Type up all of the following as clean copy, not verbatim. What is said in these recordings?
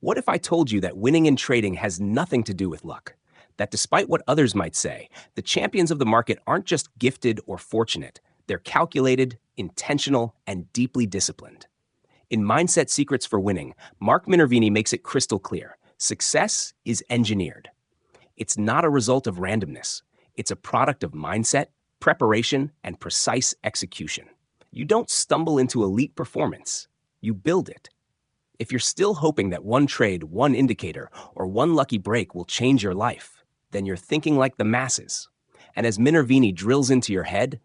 What if I told you that winning in trading has nothing to do with luck? That despite what others might say, the champions of the market aren't just gifted or fortunate, they're calculated, intentional, and deeply disciplined. In Mindset Secrets for Winning, Mark Minervini makes it crystal clear: success is engineered. It's not a result of randomness, it's a product of mindset, preparation, and precise execution. You don't stumble into elite performance, you build it. If you're still hoping that one trade, one indicator, or one lucky break will change your life, then you're thinking like the masses. And as Minervini drills into your head,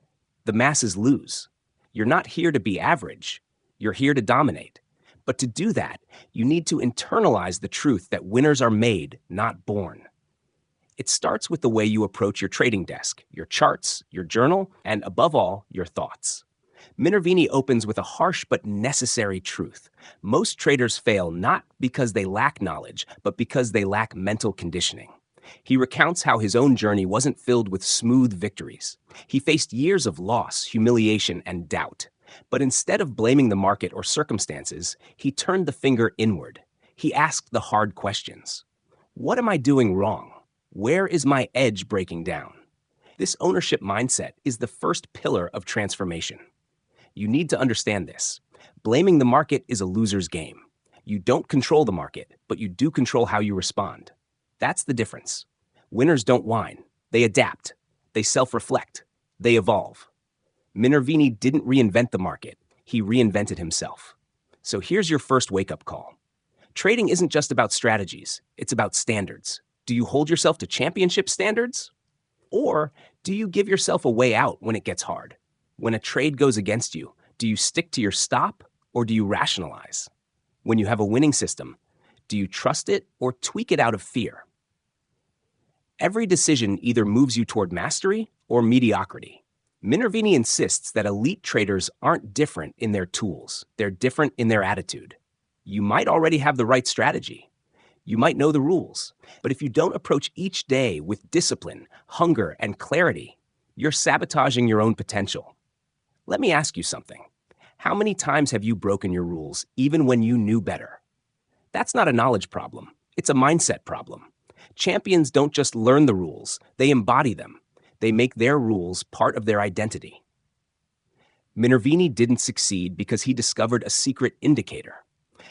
the masses lose. You're not here to be average, you're here to dominate. But to do that, you need to internalize the truth that winners are made, not born. It starts with the way you approach your trading desk, your charts, your journal, and above all, your thoughts. Minervini opens with a harsh but necessary truth. Most traders fail not because they lack knowledge, but because they lack mental conditioning. He recounts how his own journey wasn't filled with smooth victories. He faced years of loss, humiliation, and doubt. But instead of blaming the market or circumstances, he turned the finger inward. He asked the hard questions. What am I doing wrong? Where is my edge breaking down? This ownership mindset is the first pillar of transformation. You need to understand this. Blaming the market is a loser's game. You don't control the market, but you do control how you respond. That's the difference. Winners don't whine. They adapt. They self-reflect. They evolve. Minervini didn't reinvent the market. He reinvented himself. So here's your first wake-up call. Trading isn't just about strategies. It's about standards. Do you hold yourself to championship standards? Or do you give yourself a way out when it gets hard? When a trade goes against you, do you stick to your stop or do you rationalize? When you have a winning system, do you trust it or tweak it out of fear? Every decision either moves you toward mastery or mediocrity. Minervini insists that elite traders aren't different in their tools, they're different in their attitude. You might already have the right strategy. You might know the rules, but if you don't approach each day with discipline, hunger, and clarity, you're sabotaging your own potential. Let me ask you something. How many times have you broken your rules, even when you knew better? That's not a knowledge problem. It's a mindset problem. Champions don't just learn the rules, they embody them. They make their rules part of their identity. Minervini didn't succeed because he discovered a secret indicator.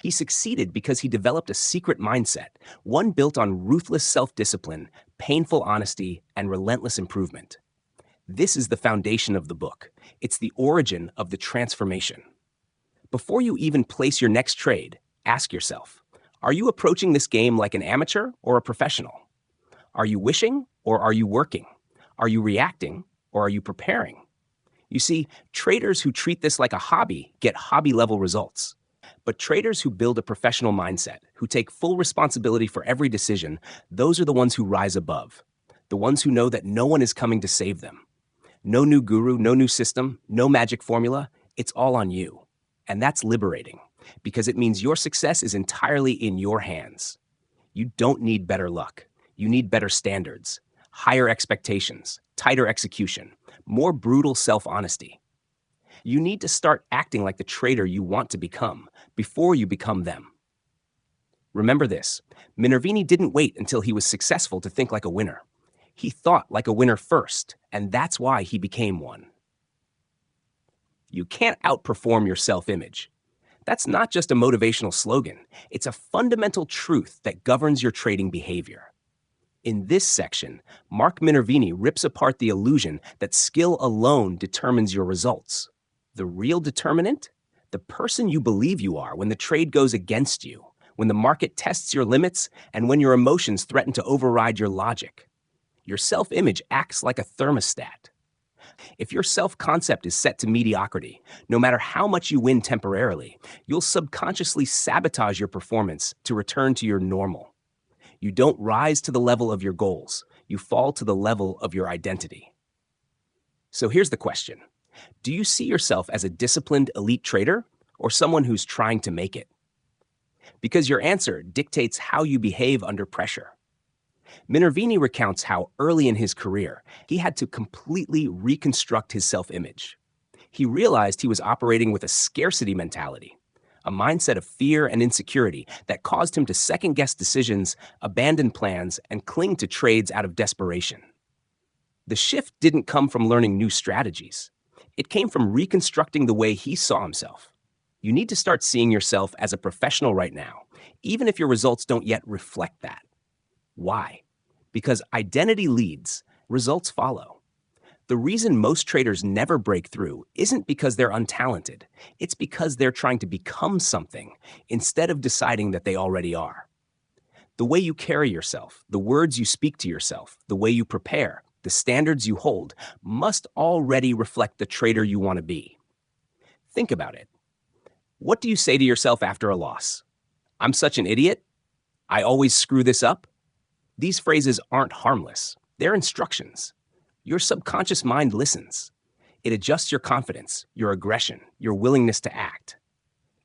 He succeeded because he developed a secret mindset, one built on ruthless self-discipline, painful honesty, and relentless improvement. This is the foundation of the book. It's the origin of the transformation. Before you even place your next trade, ask yourself, are you approaching this game like an amateur or a professional? Are you wishing or are you working? Are you reacting or are you preparing? You see, traders who treat this like a hobby get hobby-level results. But traders who build a professional mindset, who take full responsibility for every decision, those are the ones who rise above. The ones who know that no one is coming to save them. No new guru, no new system, no magic formula. It's all on you. And that's liberating, because it means your success is entirely in your hands. You don't need better luck. You need better standards, higher expectations, tighter execution, more brutal self-honesty. You need to start acting like the trader you want to become before you become them. Remember this, Minervini didn't wait until he was successful to think like a winner. He thought like a winner first, and that's why he became one. You can't outperform your self-image. That's not just a motivational slogan. It's a fundamental truth that governs your trading behavior. In this section, Mark Minervini rips apart the illusion that skill alone determines your results. The real determinant? The person you believe you are when the trade goes against you, when the market tests your limits, and when your emotions threaten to override your logic. Your self-image acts like a thermostat. If your self-concept is set to mediocrity, no matter how much you win temporarily, you'll subconsciously sabotage your performance to return to your normal. You don't rise to the level of your goals. You fall to the level of your identity. So here's the question. Do you see yourself as a disciplined elite trader or someone who's trying to make it? Because your answer dictates how you behave under pressure. Minervini recounts how early in his career, he had to completely reconstruct his self-image. He realized he was operating with a scarcity mentality, a mindset of fear and insecurity that caused him to second-guess decisions, abandon plans, and cling to trades out of desperation. The shift didn't come from learning new strategies. It came from reconstructing the way he saw himself. You need to start seeing yourself as a professional right now, even if your results don't yet reflect that. Why? Because identity leads, results follow. The reason most traders never break through isn't because they're untalented. It's because they're trying to become something instead of deciding that they already are. The way you carry yourself, the words you speak to yourself, the way you prepare, the standards you hold must already reflect the trader you want to be. Think about it. What do you say to yourself after a loss? I'm such an idiot? I always screw this up? These phrases aren't harmless. They're instructions. Your subconscious mind listens. It adjusts your confidence, your aggression, your willingness to act.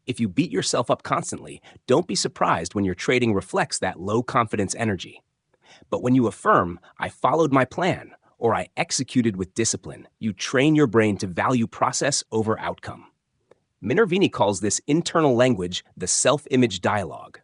If you beat yourself up constantly, don't be surprised when your trading reflects that low confidence energy. But when you affirm, I followed my plan, or I executed with discipline, you train your brain to value process over outcome. Minervini calls this internal language the self-image dialogue.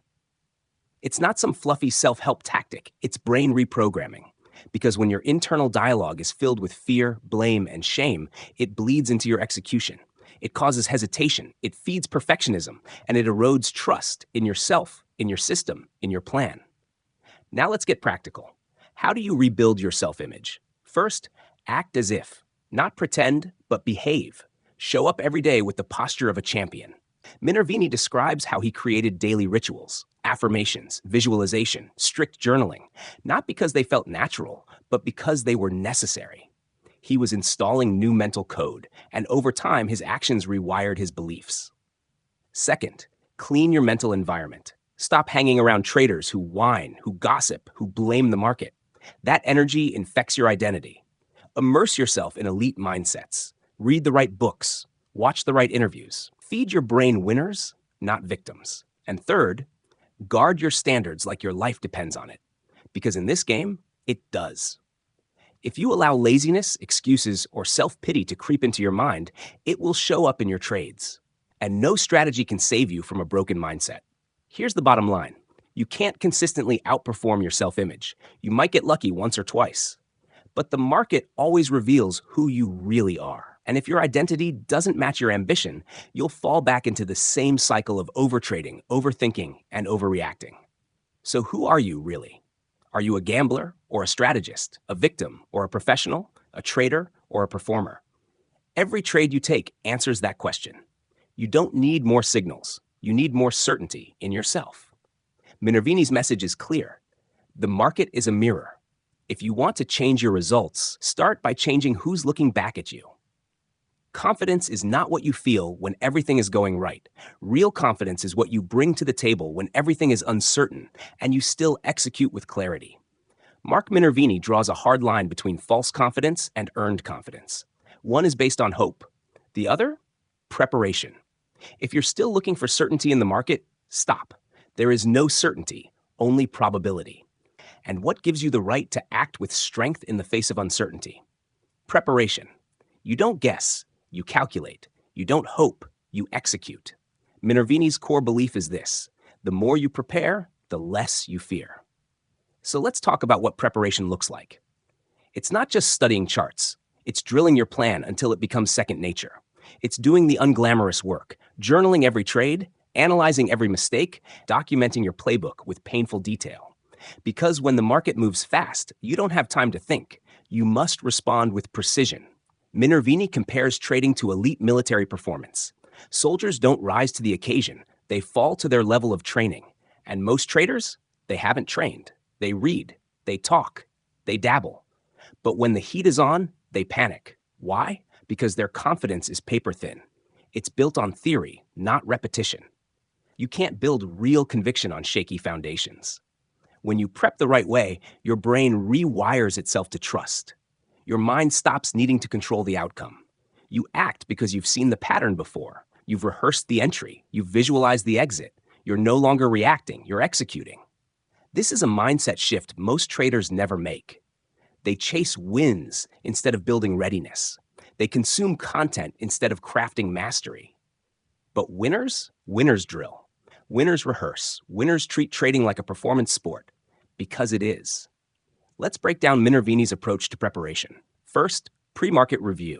It's not some fluffy self-help tactic, it's brain reprogramming. Because when your internal dialogue is filled with fear, blame, and shame, it bleeds into your execution. It causes hesitation, it feeds perfectionism, and it erodes trust in yourself, in your system, in your plan. Now let's get practical. How do you rebuild your self-image? First, act as if. Not pretend, but behave. Show up every day with the posture of a champion. Minervini describes how he created daily rituals, affirmations, visualization, strict journaling, not because they felt natural, but because they were necessary. He was installing new mental code, and over time, his actions rewired his beliefs. Second, clean your mental environment. Stop hanging around traders who whine, who gossip, who blame the market. That energy infects your identity. Immerse yourself in elite mindsets. Read the right books. Watch the right interviews. Feed your brain winners, not victims. And third, guard your standards like your life depends on it. Because in this game, it does. If you allow laziness, excuses, or self-pity to creep into your mind, it will show up in your trades. And no strategy can save you from a broken mindset. Here's the bottom line. You can't consistently outperform your self-image. You might get lucky once or twice. But the market always reveals who you really are. And if your identity doesn't match your ambition, you'll fall back into the same cycle of overtrading, overthinking, and overreacting. So who are you really? Are you a gambler or a strategist, a victim or a professional, a trader or a performer? Every trade you take answers that question. You don't need more signals. You need more certainty in yourself. Minervini's message is clear. The market is a mirror. If you want to change your results, start by changing who's looking back at you. Confidence is not what you feel when everything is going right. Real confidence is what you bring to the table when everything is uncertain and you still execute with clarity. Mark Minervini draws a hard line between false confidence and earned confidence. One is based on hope. The other? Preparation. If you're still looking for certainty in the market, stop. There is no certainty, only probability. And what gives you the right to act with strength in the face of uncertainty? Preparation. You don't guess, you calculate. You don't hope, you execute. Minervini's core belief is this: the more you prepare, the less you fear. So let's talk about what preparation looks like. It's not just studying charts. It's drilling your plan until it becomes second nature. It's doing the unglamorous work, journaling every trade, analyzing every mistake, documenting your playbook with painful detail. Because when the market moves fast, you don't have time to think. You must respond with precision. Minervini compares trading to elite military performance. Soldiers don't rise to the occasion. They fall to their level of training. And most traders, they haven't trained. They read, they talk, they dabble. But when the heat is on, they panic. Why? Because their confidence is paper thin. It's built on theory, not repetition. You can't build real conviction on shaky foundations. When you prep the right way, your brain rewires itself to trust. Your mind stops needing to control the outcome. You act because you've seen the pattern before. You've rehearsed the entry. You've visualized the exit. You're no longer reacting. You're executing. This is a mindset shift most traders never make. They chase wins instead of building readiness. They consume content instead of crafting mastery. But winners, Winners drill. Winners rehearse. Winners treat trading like a performance sport. Because it is. Let's break down Minervini's approach to preparation. First, pre-market review.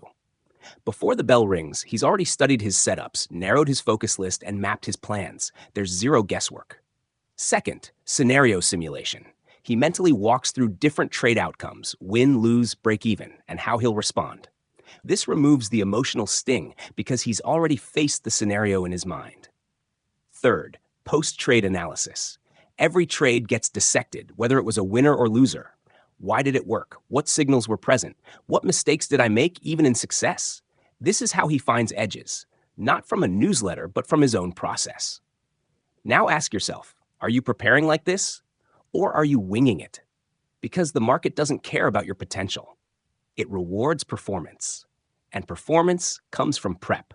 Before the bell rings, he's already studied his setups, narrowed his focus list, and mapped his plans. There's zero guesswork. Second, scenario simulation. He mentally walks through different trade outcomes, win, lose, break even, and how he'll respond. This removes the emotional sting because he's already faced the scenario in his mind. Third, post-trade analysis. Every trade gets dissected, whether it was a winner or loser. Why did it work? What signals were present? What mistakes did I make, even in success? This is how he finds edges, not from a newsletter, but from his own process. Now ask yourself, are you preparing like this? Or are you winging it? Because the market doesn't care about your potential. It rewards performance. And performance comes from prep.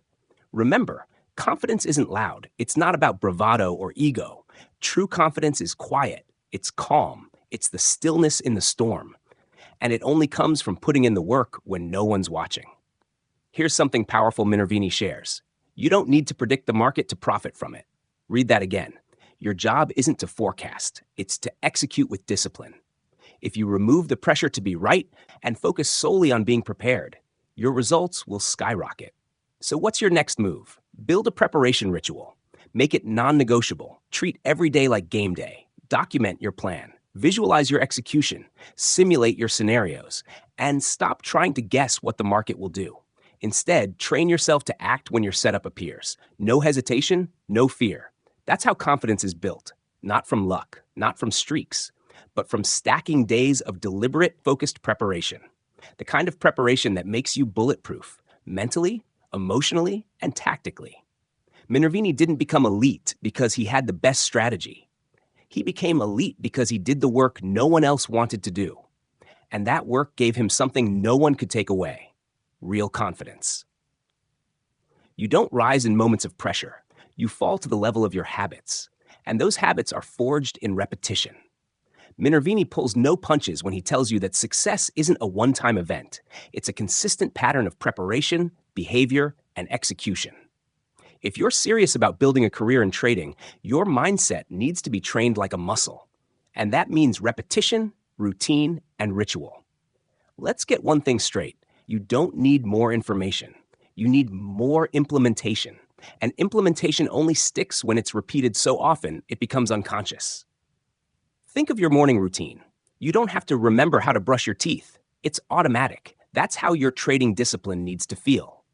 Remember, confidence isn't loud. It's not about bravado or ego. True confidence is quiet. It's calm. It's the stillness in the storm. And it only comes from putting in the work when no one's watching. Here's something powerful Minervini shares. You don't need to predict the market to profit from it. Read that again. Your job isn't to forecast. It's to execute with discipline. If you remove the pressure to be right and focus solely on being prepared, your results will skyrocket. So what's your next move? Build a preparation ritual. Make it non-negotiable. Treat every day like game day. Document your plan. Visualize your execution, simulate your scenarios, and stop trying to guess what the market will do. Instead, train yourself to act when your setup appears. No hesitation, no fear. That's how confidence is built, not from luck, not from streaks, but from stacking days of deliberate, focused preparation. The kind of preparation that makes you bulletproof, mentally, emotionally, and tactically. Minervini didn't become elite because he had the best strategy. He became elite because he did the work no one else wanted to do. And that work gave him something no one could take away: real confidence. You don't rise in moments of pressure. You fall to the level of your habits. And those habits are forged in repetition. Minervini pulls no punches when he tells you that success isn't a one-time event. It's a consistent pattern of preparation, behavior, and execution. If you're serious about building a career in trading, your mindset needs to be trained like a muscle. And that means repetition, routine, and ritual. Let's get one thing straight. You don't need more information. You need more implementation. And implementation only sticks when it's repeated so often it becomes unconscious. Think of your morning routine. You don't have to remember how to brush your teeth. It's automatic. That's how your trading discipline needs to feel.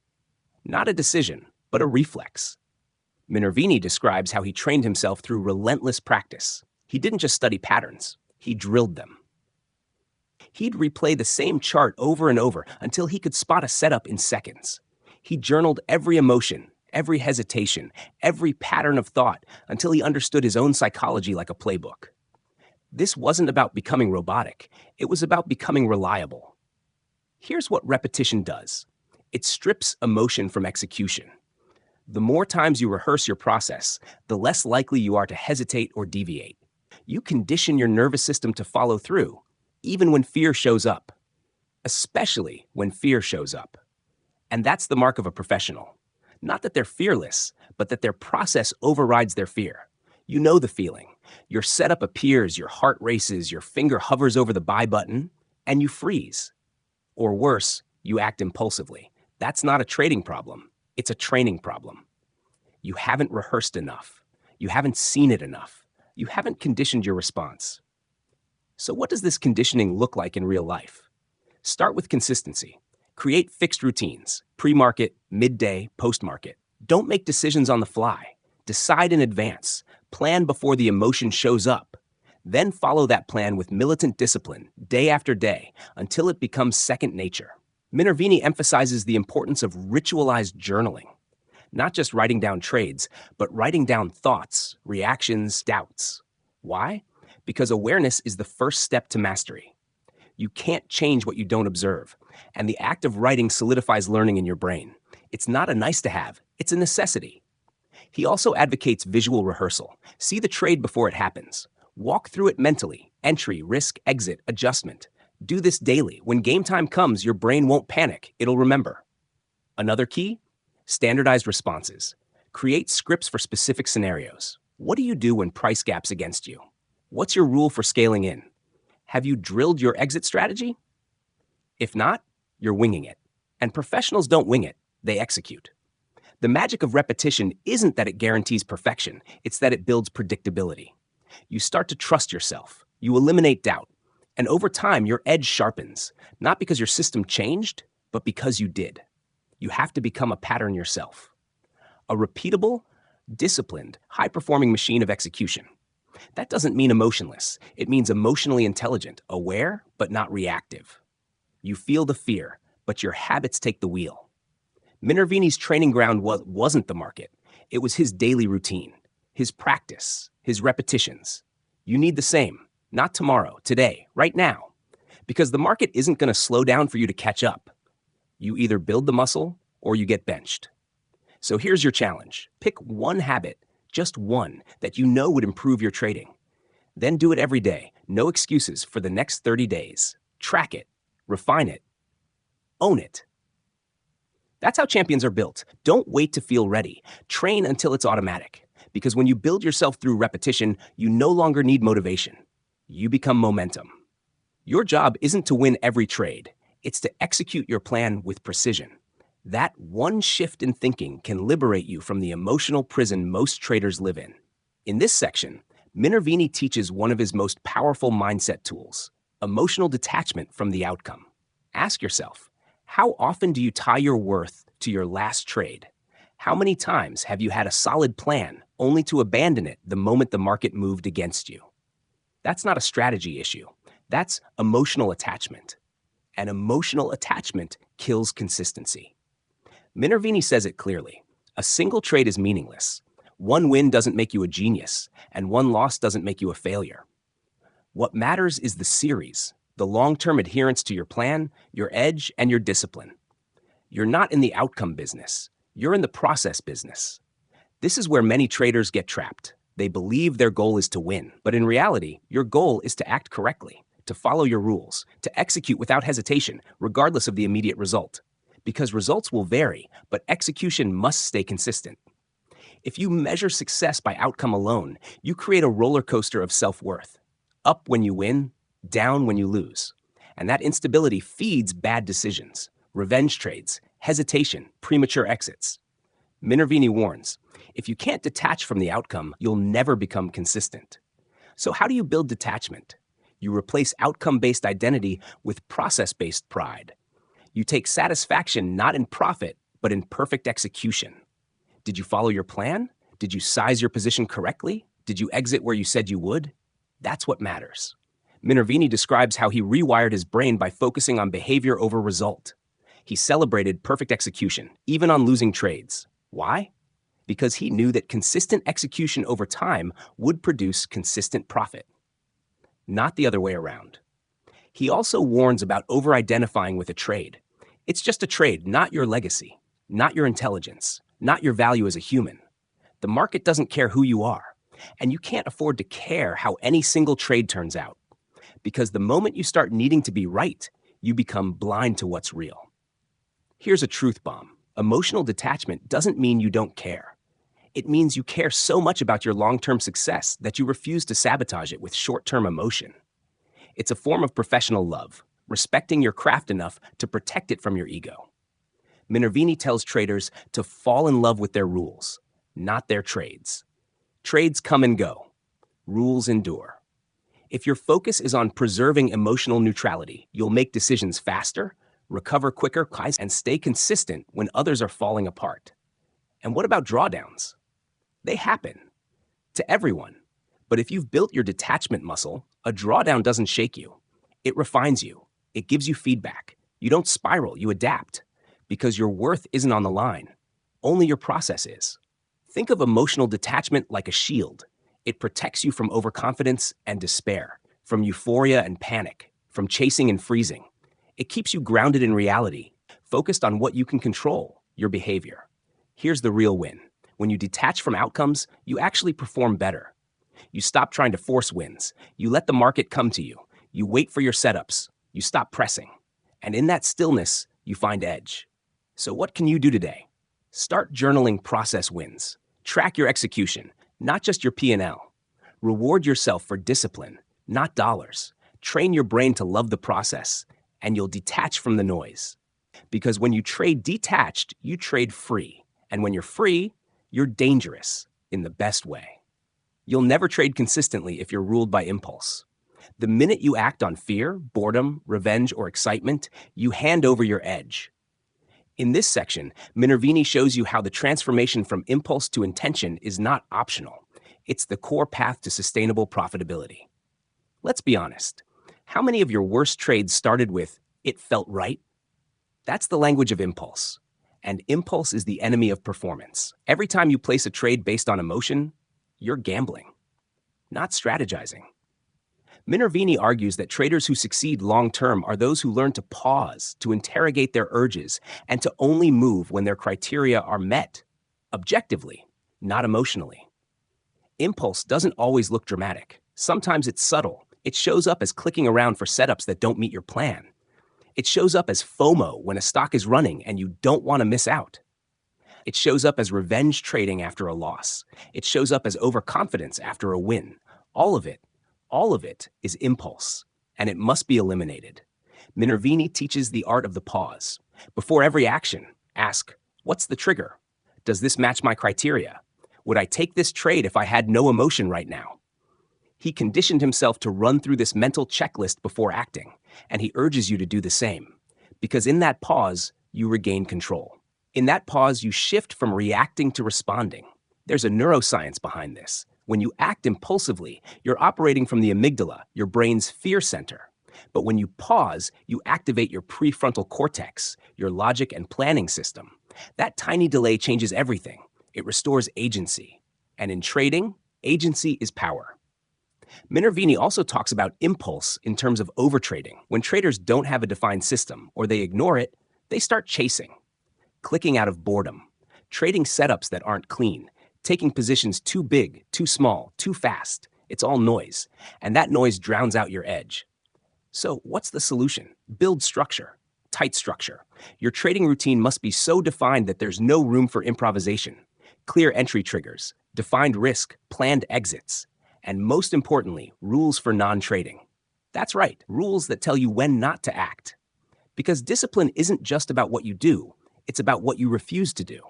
Not a decision, but a reflex. Minervini describes how he trained himself through relentless practice. He didn't just study patterns, he drilled them. He'd replay the same chart over and over until he could spot a setup in seconds. He journaled every emotion, every hesitation, every pattern of thought until he understood his own psychology like a playbook. This wasn't about becoming robotic, it was about becoming reliable. Here's what repetition does. It strips emotion from execution. The more times you rehearse your process, the less likely you are to hesitate or deviate. You condition your nervous system to follow through, even when fear shows up. Especially when fear shows up. And that's the mark of a professional. Not that they're fearless, but that their process overrides their fear. You know the feeling. Your setup appears, your heart races, your finger hovers over the buy button, and you freeze. Or worse, you act impulsively. That's not a trading problem. It's a training problem. You haven't rehearsed enough. You haven't seen it enough. You haven't conditioned your response. So what does this conditioning look like in real life? Start with consistency. Create fixed routines, pre-market, midday, post-market. Don't make decisions on the fly. Decide in advance. Plan before the emotion shows up. Then follow that plan with militant discipline, day after day, until it becomes second nature. Minervini emphasizes the importance of ritualized journaling. Not just writing down trades, but writing down thoughts, reactions, doubts. Why? Because awareness is the first step to mastery. You can't change what you don't observe, and the act of writing solidifies learning in your brain. It's not a nice to have, it's a necessity. He also advocates visual rehearsal. See the trade before it happens. Walk through it mentally. Entry, risk, exit, adjustment. Do this daily. When game time comes, your brain won't panic. It'll remember. Another key? Standardized responses. Create scripts for specific scenarios. What do you do when price gaps against you? What's your rule for scaling in? Have you drilled your exit strategy? If not, you're winging it. And professionals don't wing it, they execute. The magic of repetition isn't that it guarantees perfection, it's that it builds predictability. You start to trust yourself, you eliminate doubt, and over time your edge sharpens, not because your system changed, but because you did. You have to become a pattern yourself. A repeatable, disciplined, high-performing machine of execution. That doesn't mean emotionless. It means emotionally intelligent, aware, but not reactive. You feel the fear, but your habits take the wheel. Minervini's training ground wasn't the market. It was his daily routine, his practice, his repetitions. You need the same, not tomorrow, today, right now. Because the market isn't going to slow down for you to catch up. You either build the muscle or you get benched. So here's your challenge. Pick one habit, just one, that you know would improve your trading. Then do it every day, no excuses, for the next 30 days. Track it, refine it, own it. That's how champions are built. Don't wait to feel ready. Train until it's automatic. Because when you build yourself through repetition, you no longer need motivation. You become momentum. Your job isn't to win every trade. It's to execute your plan with precision. That one shift in thinking can liberate you from the emotional prison most traders live in. In this section, Minervini teaches one of his most powerful mindset tools, emotional detachment from the outcome. Ask yourself, how often do you tie your worth to your last trade? How many times have you had a solid plan only to abandon it the moment the market moved against you? That's not a strategy issue. That's emotional attachment. And emotional attachment kills consistency. Minervini says it clearly. A single trade is meaningless. One win doesn't make you a genius, and one loss doesn't make you a failure. What matters is the series, the long-term adherence to your plan, your edge, and your discipline. You're not in the outcome business. You're in the process business. This is where many traders get trapped. They believe their goal is to win, but in reality, your goal is to act correctly, to follow your rules, to execute without hesitation, regardless of the immediate result. Because results will vary, but execution must stay consistent. If you measure success by outcome alone, you create a roller coaster of self-worth. Up when you win, down when you lose. And that instability feeds bad decisions, revenge trades, hesitation, premature exits. Minervini warns, if you can't detach from the outcome, you'll never become consistent. So how do you build detachment? You replace outcome-based identity with process-based pride. You take satisfaction not in profit, but in perfect execution. Did you follow your plan? Did you size your position correctly? Did you exit where you said you would? That's what matters. Minervini describes how he rewired his brain by focusing on behavior over result. He celebrated perfect execution, even on losing trades. Why? Because he knew that consistent execution over time would produce consistent profit. Not the other way around. He also warns about over-identifying with a trade. It's just a trade, not your legacy, not your intelligence, not your value as a human. The market doesn't care who you are, and you can't afford to care how any single trade turns out. Because the moment you start needing to be right, you become blind to what's real. Here's a truth bomb. Emotional detachment doesn't mean you don't care. It means you care so much about your long-term success that you refuse to sabotage it with short-term emotion. It's a form of professional love, respecting your craft enough to protect it from your ego. Minervini tells traders to fall in love with their rules, not their trades. Trades come and go. Rules endure. If your focus is on preserving emotional neutrality, you'll make decisions faster, recover quicker, and stay consistent when others are falling apart. And what about drawdowns? They happen to everyone. But if you've built your detachment muscle, a drawdown doesn't shake you. It refines you. It gives you feedback. You don't spiral, you adapt. Because your worth isn't on the line. Only your process is. Think of emotional detachment like a shield. It protects you from overconfidence and despair, from euphoria and panic, from chasing and freezing. It keeps you grounded in reality, focused on what you can control, your behavior. Here's the real win. When you detach from outcomes, you actually perform better. You stop trying to force wins. You let the market come to you. You wait for your setups. You stop pressing. And in that stillness, you find edge. So what can you do today? Start journaling process wins. Track your execution, not just your P&L. Reward yourself for discipline, not dollars. Train your brain to love the process, and you'll detach from the noise. Because when you trade detached, you trade free. And when you're free, you're dangerous in the best way. You'll never trade consistently if you're ruled by impulse. The minute you act on fear, boredom, revenge, or excitement, you hand over your edge. In this section, Minervini shows you how the transformation from impulse to intention is not optional. It's the core path to sustainable profitability. Let's be honest. How many of your worst trades started with, "It felt right"? That's the language of impulse. And impulse is the enemy of performance. Every time you place a trade based on emotion, you're gambling, not strategizing. Minervini argues that traders who succeed long-term are those who learn to pause, to interrogate their urges, and to only move when their criteria are met, objectively, not emotionally. Impulse doesn't always look dramatic. Sometimes it's subtle. It shows up as clicking around for setups that don't meet your plan. It shows up as FOMO when a stock is running and you don't want to miss out. It shows up as revenge trading after a loss. It shows up as overconfidence after a win. All of it is impulse, and it must be eliminated. Minervini teaches the art of the pause. Before every action, ask, what's the trigger? Does this match my criteria? Would I take this trade if I had no emotion right now? He conditioned himself to run through this mental checklist before acting, and he urges you to do the same. Because in that pause, you regain control. In that pause, you shift from reacting to responding. There's a neuroscience behind this. When you act impulsively, you're operating from the amygdala, your brain's fear center. But when you pause, you activate your prefrontal cortex, your logic and planning system. That tiny delay changes everything. It restores agency. And in trading, agency is power. Minervini also talks about impulse in terms of overtrading. When traders don't have a defined system or they ignore it, they start chasing, clicking out of boredom, trading setups that aren't clean, taking positions too big, too small, too fast. It's all noise, and that noise drowns out your edge. So what's the solution? Build structure, tight structure. Your trading routine must be so defined that there's no room for improvisation. Clear entry triggers, defined risk, planned exits, and most importantly, rules for non-trading. That's right, rules that tell you when not to act. Because discipline isn't just about what you do, it's about what you refuse to do.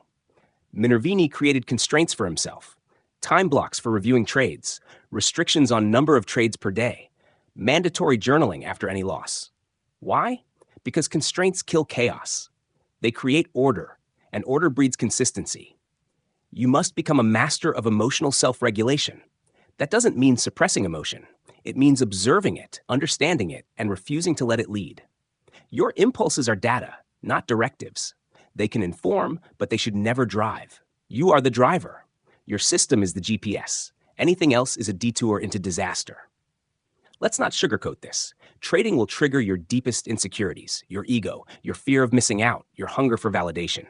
Minervini created constraints for himself. Time blocks for reviewing trades, restrictions on number of trades per day, mandatory journaling after any loss. Why? Because constraints kill chaos. They create order, and order breeds consistency. You must become a master of emotional self-regulation. That doesn't mean suppressing emotion. It means observing it, understanding it, and refusing to let it lead. Your impulses are data, not directives. They can inform, but they should never drive. You are the driver. Your system is the GPS. Anything else is a detour into disaster. Let's not sugarcoat this. Trading will trigger your deepest insecurities, your ego, your fear of missing out, your hunger for validation.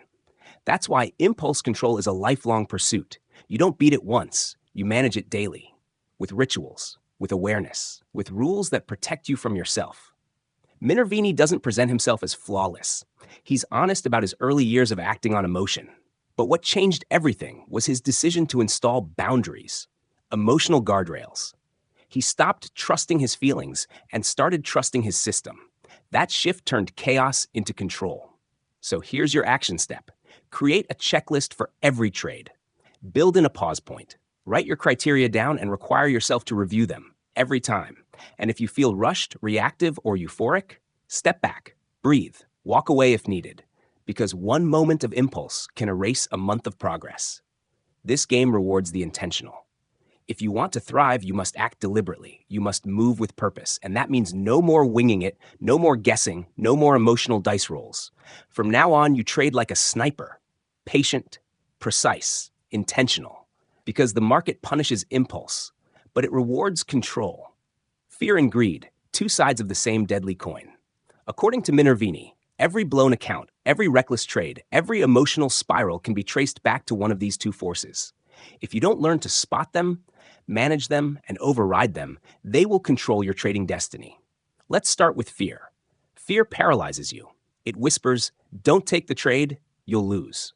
That's why impulse control is a lifelong pursuit. You don't beat it once, you manage it daily. With rituals, with awareness, with rules that protect you from yourself. Minervini doesn't present himself as flawless. He's honest about his early years of acting on emotion. But what changed everything was his decision to install boundaries, emotional guardrails. He stopped trusting his feelings and started trusting his system. That shift turned chaos into control. So here's your action step. Create a checklist for every trade. Build in a pause point. Write your criteria down and require yourself to review them every time. And if you feel rushed, reactive, or euphoric, step back, breathe, walk away if needed, because one moment of impulse can erase a month of progress. This game rewards the intentional. If you want to thrive, you must act deliberately. You must move with purpose, and that means no more winging it, no more guessing, no more emotional dice rolls. From now on, you trade like a sniper, patient, precise, intentional. Because the market punishes impulse, but it rewards control. Fear and greed, two sides of the same deadly coin. According to Minervini, every blown account, every reckless trade, every emotional spiral can be traced back to one of these two forces. If you don't learn to spot them, manage them, and override them, they will control your trading destiny. Let's start with fear. Fear paralyzes you. It whispers, don't take the trade, you'll lose.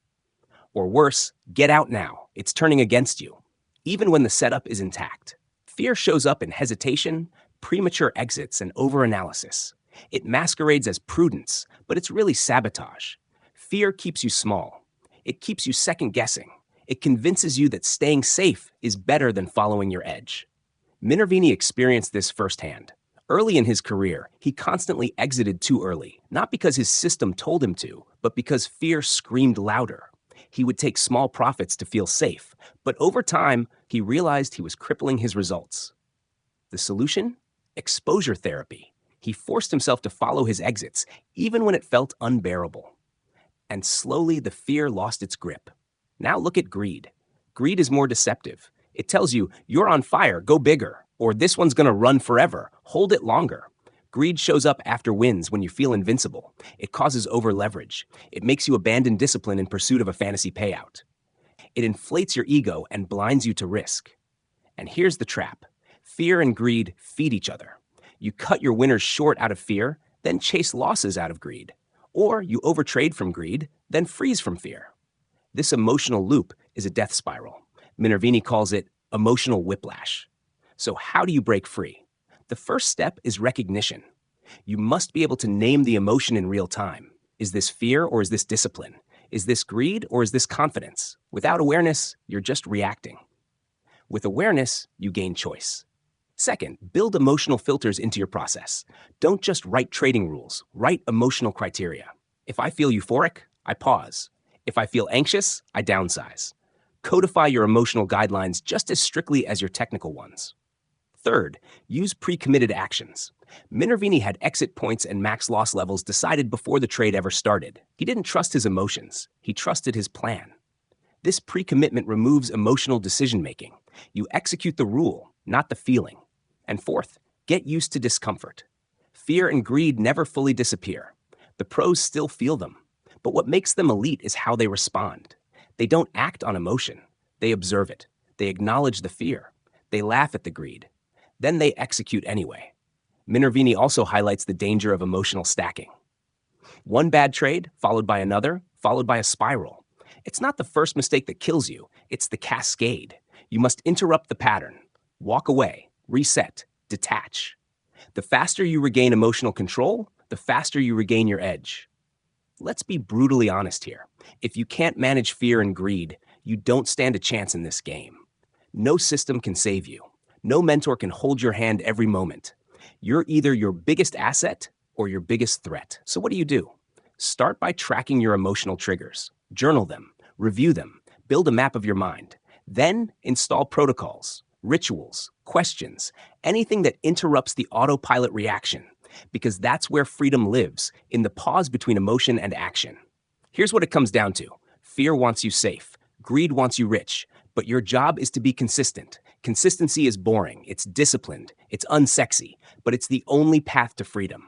Or worse, get out now. It's turning against you. Even when the setup is intact. Fear shows up in hesitation, premature exits, and overanalysis. It masquerades as prudence, but it's really sabotage. Fear keeps you small. It keeps you second guessing. It convinces you that staying safe is better than following your edge. Minervini experienced this firsthand. Early in his career, he constantly exited too early, not because his system told him to, but because fear screamed louder. He would take small profits to feel safe, but over time, he realized he was crippling his results. The solution? Exposure therapy. He forced himself to follow his exits, even when it felt unbearable. And slowly, the fear lost its grip. Now look at greed. Greed is more deceptive. It tells you, you're on fire, go bigger, or this one's gonna run forever, hold it longer. Greed shows up after wins when you feel invincible. It causes over-leverage. It makes you abandon discipline in pursuit of a fantasy payout. It inflates your ego and blinds you to risk. And here's the trap. Fear and greed feed each other. You cut your winners short out of fear, then chase losses out of greed. Or you overtrade from greed, then freeze from fear. This emotional loop is a death spiral. Minervini calls it emotional whiplash. So how do you break free? The first step is recognition. You must be able to name the emotion in real time. Is this fear or is this discipline? Is this greed or is this confidence? Without awareness, you're just reacting. With awareness, you gain choice. Second, build emotional filters into your process. Don't just write trading rules, write emotional criteria. If I feel euphoric, I pause. If I feel anxious, I downsize. Codify your emotional guidelines just as strictly as your technical ones. Third, use pre-committed actions. Minervini had exit points and max loss levels decided before the trade ever started. He didn't trust his emotions. He trusted his plan. This pre-commitment removes emotional decision-making. You execute the rule, not the feeling. And fourth, get used to discomfort. Fear and greed never fully disappear. The pros still feel them. But what makes them elite is how they respond. They don't act on emotion. They observe it. They acknowledge the fear. They laugh at the greed. Then they execute anyway. Minervini also highlights the danger of emotional stacking. One bad trade, followed by another, followed by a spiral. It's not the first mistake that kills you, it's the cascade. You must interrupt the pattern, walk away, reset, detach. The faster you regain emotional control, the faster you regain your edge. Let's be brutally honest here. If you can't manage fear and greed, you don't stand a chance in this game. No system can save you. No mentor can hold your hand every moment. You're either your biggest asset or your biggest threat. So what do? Start by tracking your emotional triggers. Journal them, review them, build a map of your mind. Then install protocols, rituals, questions, anything that interrupts the autopilot reaction, because that's where freedom lives, in the pause between emotion and action. Here's what it comes down to. Fear wants you safe. Greed wants you rich. But your job is to be consistent. Consistency is boring, it's disciplined, it's unsexy, but it's the only path to freedom.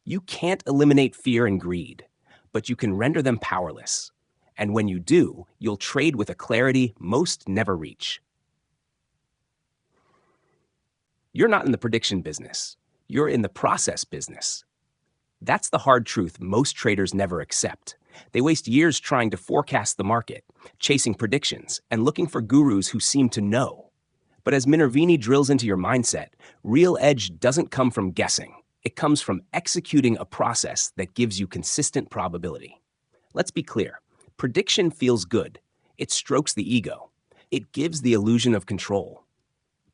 You can't eliminate fear and greed, but you can render them powerless. And when you do, you'll trade with a clarity most never reach. You're not in the prediction business. You're in the process business. That's the hard truth most traders never accept. They waste years trying to forecast the market, chasing predictions, and looking for gurus who seem to know. But as Minervini drills into your mindset, real edge doesn't come from guessing. It comes from executing a process that gives you consistent probability. Let's be clear. Prediction feels good. It strokes the ego. It gives the illusion of control.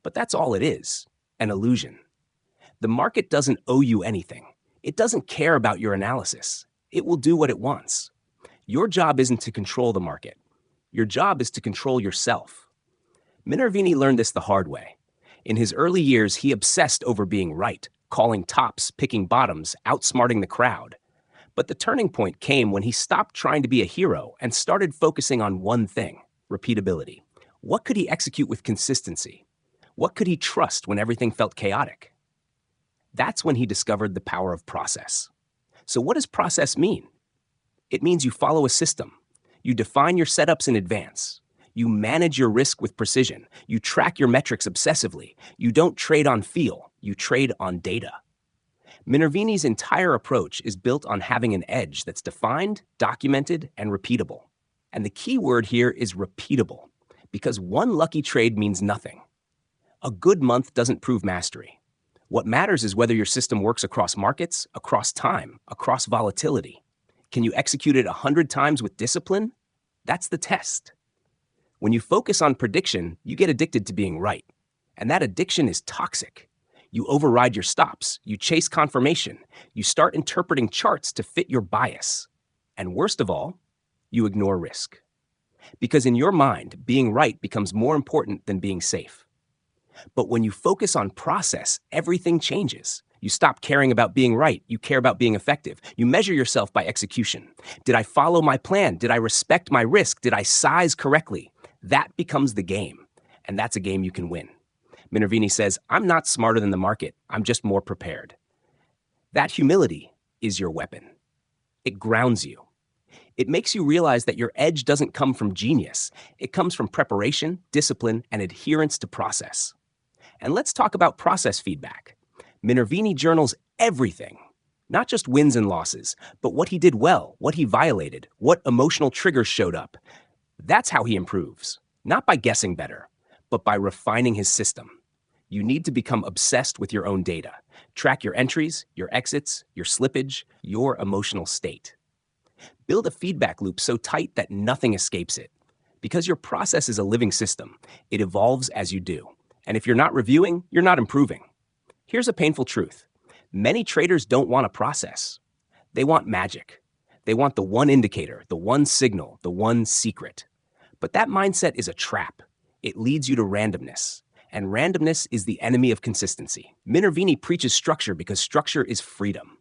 But that's all it is, an illusion. The market doesn't owe you anything. It doesn't care about your analysis. It will do what it wants. Your job isn't to control the market. Your job is to control yourself. Minervini learned this the hard way. In his early years, he obsessed over being right, calling tops, picking bottoms, outsmarting the crowd. But the turning point came when he stopped trying to be a hero and started focusing on one thing, repeatability. What could he execute with consistency? What could he trust when everything felt chaotic? That's when he discovered the power of process. So what does process mean? It means you follow a system. You define your setups in advance. You manage your risk with precision. You track your metrics obsessively. You don't trade on feel. You trade on data. Minervini's entire approach is built on having an edge that's defined, documented, and repeatable. And the key word here is repeatable, because one lucky trade means nothing. A good month doesn't prove mastery. What matters is whether your system works across markets, across time, across volatility. Can you execute it 100 times with discipline? That's the test. When you focus on prediction, you get addicted to being right. And that addiction is toxic. You override your stops, you chase confirmation, you start interpreting charts to fit your bias. And worst of all, you ignore risk. Because in your mind, being right becomes more important than being safe. But when you focus on process, everything changes. You stop caring about being right. You care about being effective. You measure yourself by execution. Did I follow my plan? Did I respect my risk? Did I size correctly? That becomes the game. And that's a game you can win. Minervini says, I'm not smarter than the market. I'm just more prepared. That humility is your weapon. It grounds you. It makes you realize that your edge doesn't come from genius. It comes from preparation, discipline, and adherence to process. And let's talk about process feedback. Minervini journals everything, not just wins and losses, but what he did well, what he violated, what emotional triggers showed up. That's how he improves, not by guessing better, but by refining his system. You need to become obsessed with your own data. Track your entries, your exits, your slippage, your emotional state. Build a feedback loop so tight that nothing escapes it. Because your process is a living system, it evolves as you do. And if you're not reviewing, you're not improving. Here's a painful truth. Many traders don't want a process. They want magic. They want the one indicator, the one signal, the one secret. But that mindset is a trap. It leads you to randomness. And randomness is the enemy of consistency. Minervini preaches structure because structure is freedom.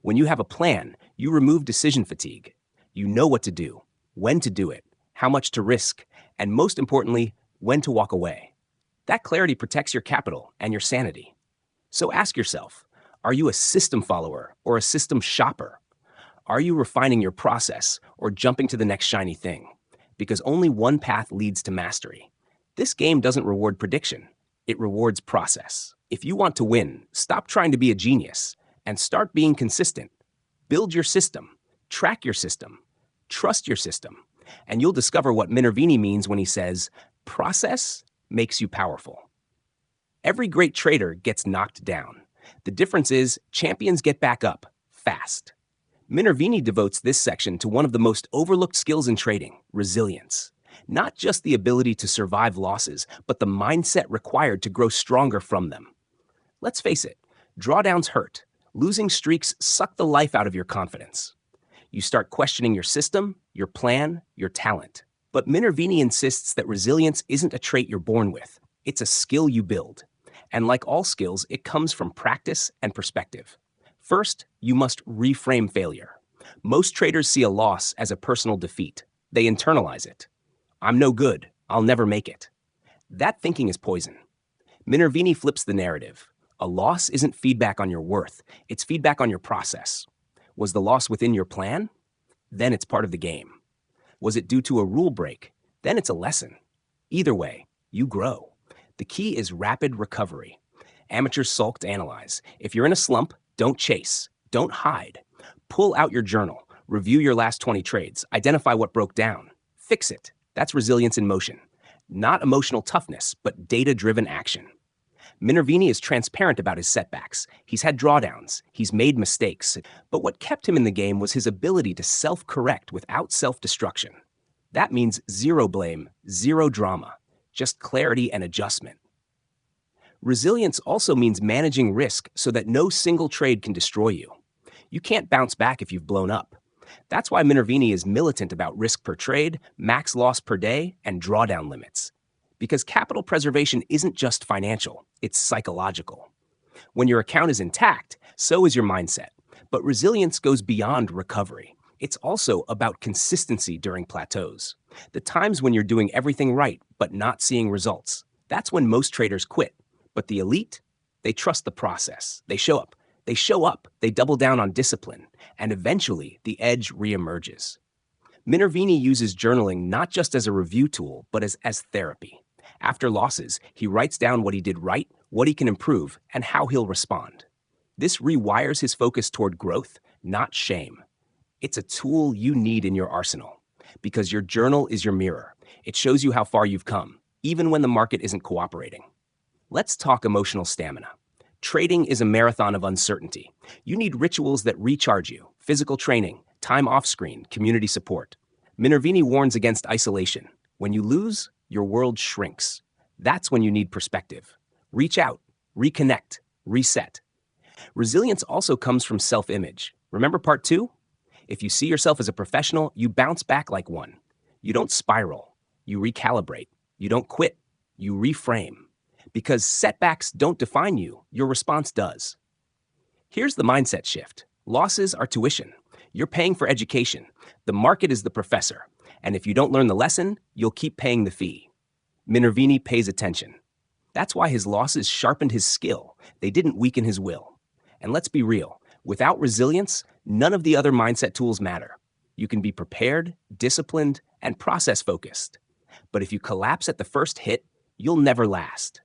When you have a plan, you remove decision fatigue. You know what to do, when to do it, how much to risk, and most importantly, when to walk away. That clarity protects your capital and your sanity. So ask yourself, are you a system follower or a system shopper? Are you refining your process or jumping to the next shiny thing? Because only one path leads to mastery. This game doesn't reward prediction. It rewards process. If you want to win, stop trying to be a genius and start being consistent. Build your system, track your system, trust your system, and you'll discover what Minervini means when he says, process makes you powerful. Every great trader gets knocked down. The difference is champions get back up fast. Minervini devotes this section to one of the most overlooked skills in trading, resilience. Not just the ability to survive losses, but the mindset required to grow stronger from them. Let's face it, drawdowns hurt. Losing streaks suck the life out of your confidence. You start questioning your system, your plan, your talent. But Minervini insists that resilience isn't a trait you're born with. It's a skill you build. And like all skills, it comes from practice and perspective. First, you must reframe failure. Most traders see a loss as a personal defeat. They internalize it. I'm no good. I'll never make it. That thinking is poison. Minervini flips the narrative. A loss isn't feedback on your worth. It's feedback on your process. Was the loss within your plan? Then it's part of the game. Was it due to a rule break? Then it's a lesson. Either way, you grow. The key is rapid recovery. Amateurs sulk to analyze. If you're in a slump, don't chase. Don't hide. Pull out your journal. Review your last 20 trades. Identify what broke down. Fix it. That's resilience in motion. Not emotional toughness, but data-driven action. Minervini is transparent about his setbacks. He's had drawdowns. He's made mistakes. But what kept him in the game was his ability to self-correct without self-destruction. That means zero blame, zero drama, just clarity and adjustment. Resilience also means managing risk so that no single trade can destroy you. You can't bounce back if you've blown up. That's why Minervini is militant about risk per trade, max loss per day, and drawdown limits. Because capital preservation isn't just financial, it's psychological. When your account is intact, so is your mindset. But resilience goes beyond recovery. It's also about consistency during plateaus. The times when you're doing everything right, but not seeing results. That's when most traders quit. But the elite, they trust the process. They show up, they double down on discipline, and eventually the edge reemerges. Minervini uses journaling not just as a review tool, but as therapy. After losses, he writes down what he did right, what he can improve, and how he'll respond. This rewires his focus toward growth, not shame. It's a tool you need in your arsenal. Because your journal is your mirror. It shows you how far you've come, even when the market isn't cooperating. Let's talk emotional stamina. Trading is a marathon of uncertainty. You need rituals that recharge you, physical training, time off screen, community support. Minervini warns against isolation. When you lose, your world shrinks. That's when you need perspective. Reach out, reconnect, reset. Resilience also comes from self-image. Remember part 2? If you see yourself as a professional, you bounce back like one. You don't spiral. You recalibrate. You don't quit. You reframe. Because setbacks don't define you, your response does. Here's the mindset shift. Losses are tuition. You're paying for education. The market is the professor. And if you don't learn the lesson, you'll keep paying the fee. Minervini pays attention. That's why his losses sharpened his skill. They didn't weaken his will. And let's be real. Without resilience, none of the other mindset tools matter. You can be prepared, disciplined, and process-focused. But if you collapse at the first hit, you'll never last.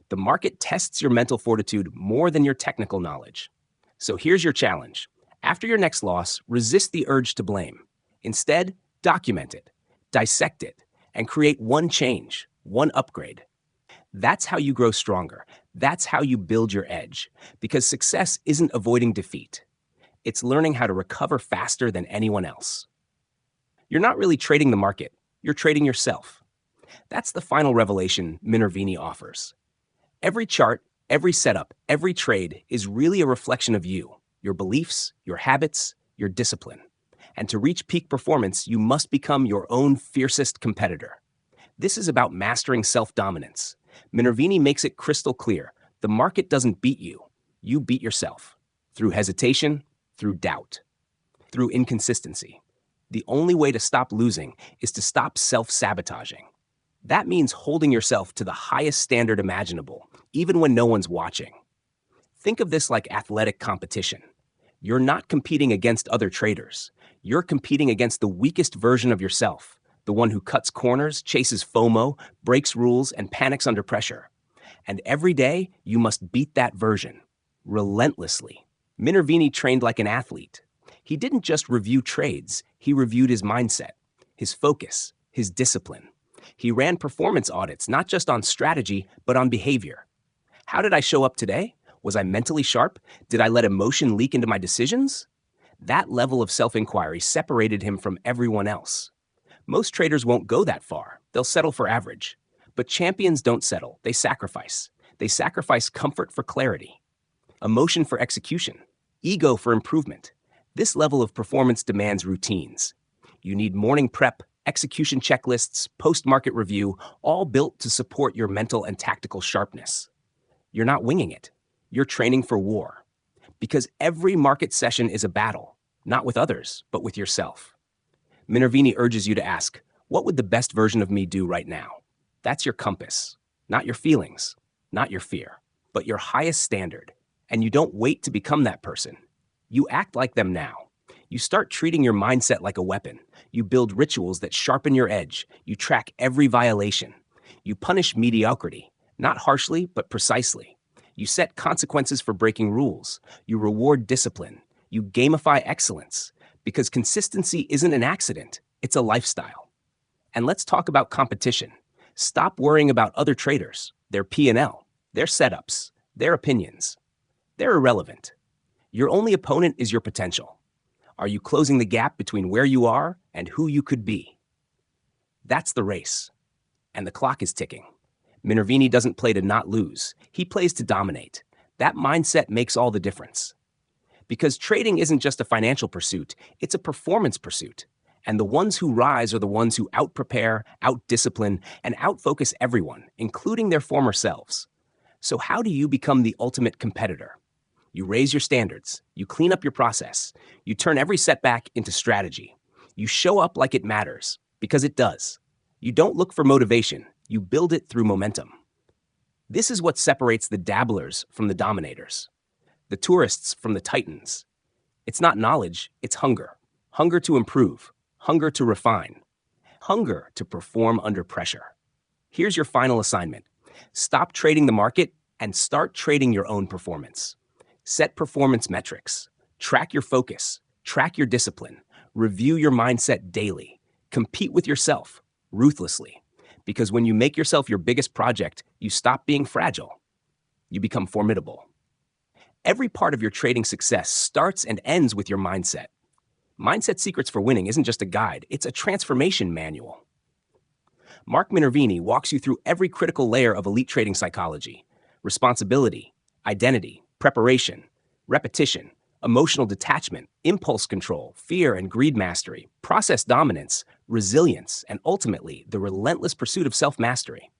The market tests your mental fortitude more than your technical knowledge. So here's your challenge. After your next loss, resist the urge to blame. Instead, document it, dissect it, and create one change, one upgrade. That's how you grow stronger. That's how you build your edge. Because success isn't avoiding defeat. It's learning how to recover faster than anyone else. You're not really trading the market. You're trading yourself. That's the final revelation Minervini offers. Every chart, every setup, every trade is really a reflection of you, your beliefs, your habits, your discipline. And to reach peak performance, you must become your own fiercest competitor. This is about mastering self-dominance. Minervini makes it crystal clear. The market doesn't beat you. You beat yourself. Through hesitation, through doubt, through inconsistency. The only way to stop losing is to stop self-sabotaging. That means holding yourself to the highest standard imaginable, even when no one's watching. Think of this like athletic competition. You're not competing against other traders. You're competing against the weakest version of yourself, the one who cuts corners, chases FOMO, breaks rules, and panics under pressure. And every day, you must beat that version, relentlessly. Minervini trained like an athlete. He didn't just review trades, he reviewed his mindset, his focus, his discipline. He ran performance audits, not just on strategy, but on behavior. How did I show up today? Was I mentally sharp? Did I let emotion leak into my decisions? That level of self-inquiry separated him from everyone else. Most traders won't go that far. They'll settle for average. But champions don't settle. They sacrifice. They sacrifice comfort for clarity, emotion for execution, ego for improvement. This level of performance demands routines. You need morning prep, execution checklists, post-market review, all built to support your mental and tactical sharpness. You're not winging it. You're training for war. Because every market session is a battle, not with others, but with yourself. Minervini urges you to ask, what would the best version of me do right now? That's your compass, not your feelings, not your fear, but your highest standard. And you don't wait to become that person. You act like them now. You start treating your mindset like a weapon. You build rituals that sharpen your edge. You track every violation. You punish mediocrity, not harshly, but precisely. You set consequences for breaking rules. You reward discipline. You gamify excellence. Because consistency isn't an accident, it's a lifestyle. And let's talk about competition. Stop worrying about other traders, their P&L, their setups, their opinions. They're irrelevant. Your only opponent is your potential. Are you closing the gap between where you are and who you could be? That's the race. And the clock is ticking. Minervini doesn't play to not lose. He plays to dominate. That mindset makes all the difference. Because trading isn't just a financial pursuit, it's a performance pursuit. And the ones who rise are the ones who out-prepare, out-discipline, and out-focus everyone, including their former selves. So how do you become the ultimate competitor? You raise your standards. You clean up your process. You turn every setback into strategy. You show up like it matters, because it does. You don't look for motivation. You build it through momentum. This is what separates the dabblers from the dominators, the tourists from the titans. It's not knowledge, it's hunger. Hunger to improve, hunger to refine, hunger to perform under pressure. Here's your final assignment. Stop trading the market and start trading your own performance. Set performance metrics. Track your focus. Track your discipline. Review your mindset daily. Compete with yourself ruthlessly, because when you make yourself your biggest project, you stop being fragile. You become formidable. Every part of your trading success starts and ends with your mindset. Mindset Secrets for Winning isn't just a guide, it's a transformation manual. Mark Minervini walks you through every critical layer of elite trading psychology: responsibility, identity, preparation, repetition, emotional detachment, impulse control, fear and greed mastery, process dominance, resilience, and ultimately, the relentless pursuit of self-mastery.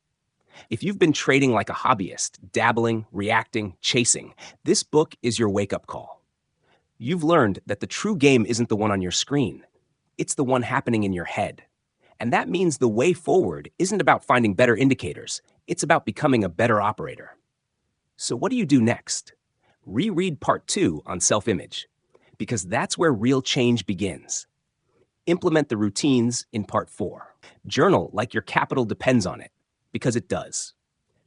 If you've been trading like a hobbyist, dabbling, reacting, chasing, this book is your wake-up call. You've learned that the true game isn't the one on your screen. It's the one happening in your head. And that means the way forward isn't about finding better indicators. It's about becoming a better operator. So what do you do next? Reread Part 2 on self-image, because that's where real change begins. Implement the routines in Part 4. Journal like your capital depends on it, because it does.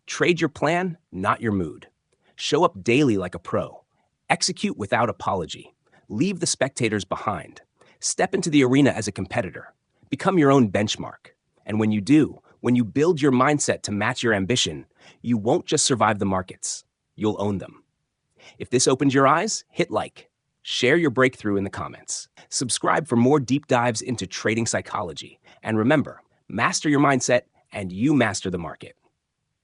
Trade your plan, not your mood. Show up daily like a pro. Execute without apology. Leave the spectators behind. Step into the arena as a competitor. Become your own benchmark. And when you do, when you build your mindset to match your ambition, you won't just survive the markets, you'll own them. If this opens your eyes, hit like. Share your breakthrough in the comments. Subscribe for more deep dives into trading psychology. And remember, master your mindset and you master the market.